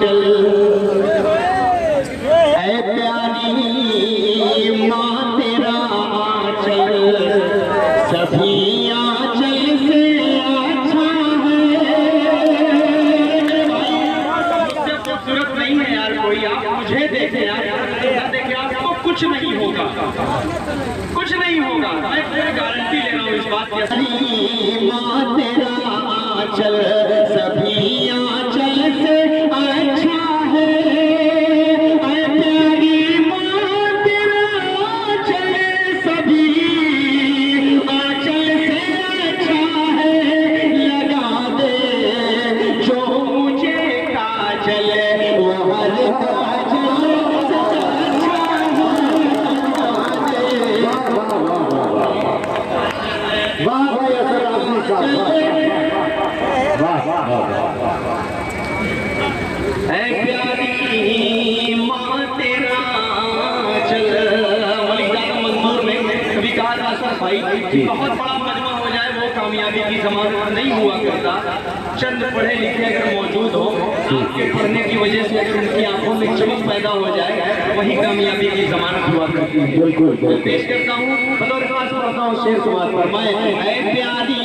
ऐ प्यारी माँ तेरा आंचल सभी आंचल से अच्छा है। मुझसे खूबसूरत नहीं है यार कोई, आप मुझे देखें यार, देखें आपको कुछ नहीं होगा, कुछ नहीं होगा। मैं पूरी गारंटी ले रहा हूँ इस बात की। माँ तेरा आंचल सभी आंचल से अच्छा है। बहुत बड़ा मजमा हो जाए वो कामयाबी की जमानत नहीं हुआ करता। चंद पढ़े लिखे अगर मौजूद हो, आपके पढ़ने की वजह से अगर उनकी आंखों में चमक पैदा हो जाए, वही कामयाबी की जमानत हुआ करती है। बिल्कुल पेश करता हूँ, बतौर खास पढ़ता हूँ शेर समाज पर मैं। ऐ प्यारी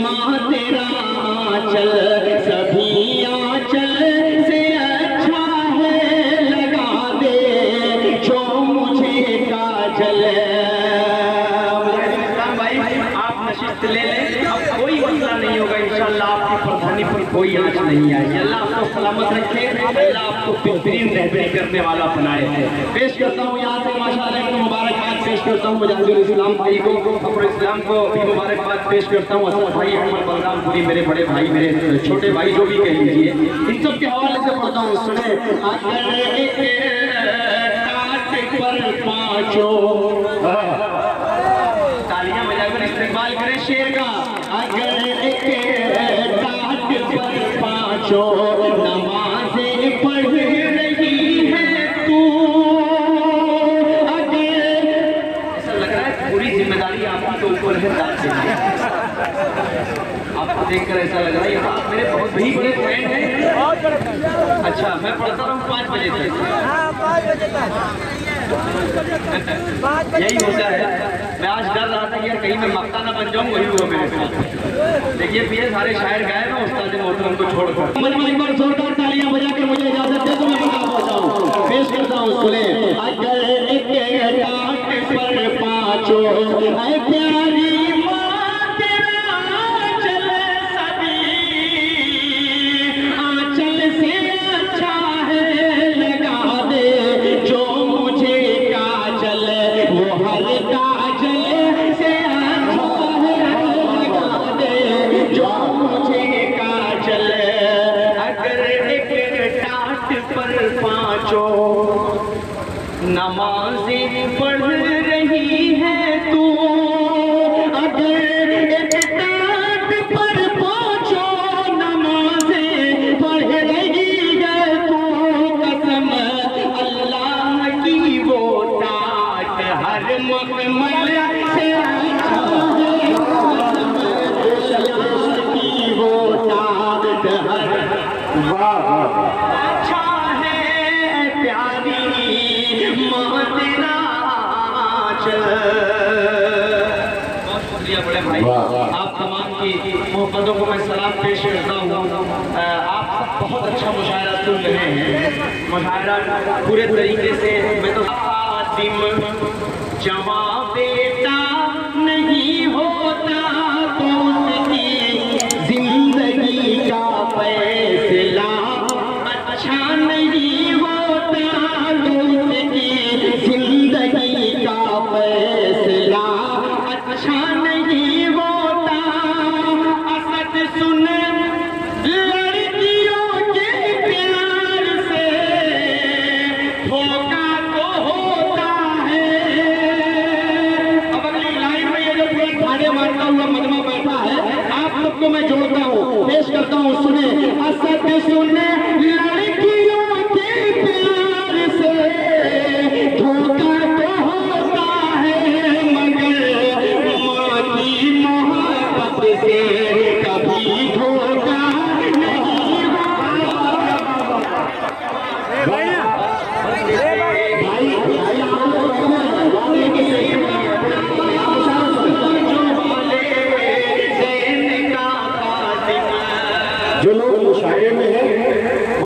माँ तेरा आंचल सभी आंचल से अच्छा है, लगा दे जो मुझे काजल। ले लें, अब कोई मसला नहीं होगा इंशाअल्लाह। आपकी प्रधानी पर कोई आंच नहीं आएगी। अल्लाह आपको सलामत रखे, अल्लाह आपको बेहतरीन रहबरी करने वाला बनाए। पेश करता हूँ यहाँ से माशाअल्लाह को मुबारकबाद पेश करता हूँ मुजाहिदुल इस्लाम भाई को, अपने इस्लाम को भी मुबारकबाद पेश करता हूँ। असद भाई, अहमद बलरामपुरी, मेरे बड़े भाई, मेरे छोटे भाई, जो भी कह लीजिए, इन सब के हवाले से पढ़ता हूँ। सुने इस्तेमाल करें शेर का। अगर एक टाट पर पाँचों नमाज़ें पढ़ रही है तू, अगर ऐसा लग रहा है पूरी जिम्मेदारी आपके ऊपर है। आपको देखकर ऐसा लग रहा है आप मेरे बहुत ही बड़े फ्रेंड हैं। अच्छा, मैं पढ़ता रहूँ 5 बजे तक। यही होता है। मैं आज डर रहा था कि यार कहीं मैं मक्ता ना बन जाऊं, वही हुआ मेरे साथ। देखिए ये सारे शायर गाए ना उस्ताद मोहतरम को छोड़कर। एक बार जोरदार तालियां बजाकर मुझे इजाजत दे तो मैं बता पहुंचाऊं। पेश करता हूं, सुने। अगर एक टाट पर पाँचों ऐ प्यारी माँ तेरा आंचल सभी आंचल से अच्छा है, लगा दे जो मुझे काजल, वो हर काजल से अच्छा है, लगा दे जो मुझे काजल। अगर एक टाट पर पाँचों नमाज़ें पढ़ रही है तू, अगर एक टाट पर पाँचों नमाज़ें पढ़ रही है तू, कसम अल्लाह की वो टाट हर मखमल से अच्छा है, की वो टाट हर अच्छा है। प्यारी माँ तेरा आंचल। बहुत शुक्रिया बड़े भाई, आप तमाम की मोहब्बतों को मैं सलाम पेश करता हूँ। आप सब बहुत अच्छा मुशायरा सुन रहे हैं। मुशायरा पूरे तरीके से मैं तो जवां बेटा